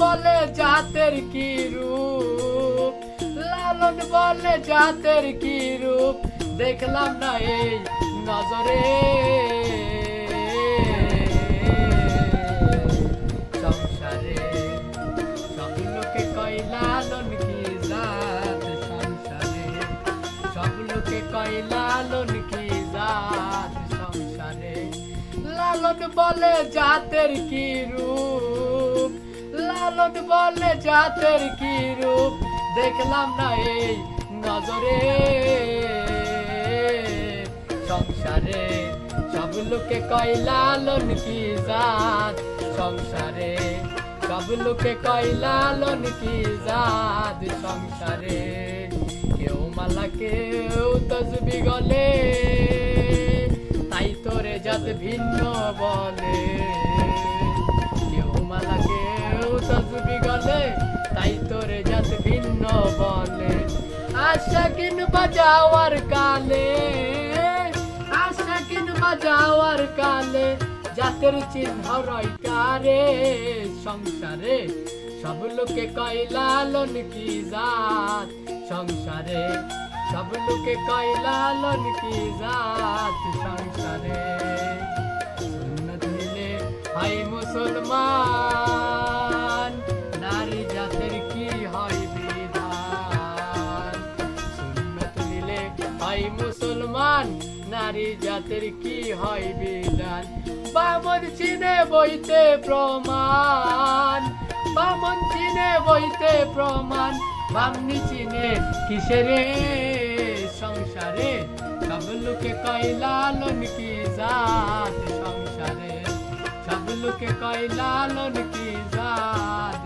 বলে জাতের কি রূপ, লালন বলে জাতের কি রূপ, দেখলাম না এই নজরে। সংসারে সব লোকে কয় লালন কি জাত, সংসারে সব লোকে কয় লালন কি জাত। সংসারে লালন বলে জাতের কি রূপ, লালন বলে জাতের কি রূপ, দেখলাম না এই নজরে। সংসারে সব লোকে কয় লালন কি জাত, সংসারে সব লোকে কয় লালন কি জাত। সংসারে কেউ মালা কেউ তসবি গলে, তাই তোরে জাত ভিন্ন বলে। কেউ মালা কেউ তসবি গলে, তাই তোরে জাত ভিন্ন বলে। আশা কিনবা যাওয়ার কালে, আশা কিনবা যাওয়ার কালে, জাতের চিহ্ন রইকারে। সংসারে সব লোকে কয় লালন কি জাত, সংসারে সব লোকে কয় লালন কি জাত। সংসারে সুন্নত নিলে হয় মুসলমান, নারী জাতের কি হয় বিধান। সুন্নত নিলে হয় মুসলমান, নারী জাতের কি হয় বিধান। বামন চিনে বইতে প্রমাণ, বামন চিনে বইতে প্রমাণ, বামনি চিনে কিসেরে। সংসারে সব লোকে কয় লালন কি জাত, সংসারে সব লোকে কয় লালন কি জাত।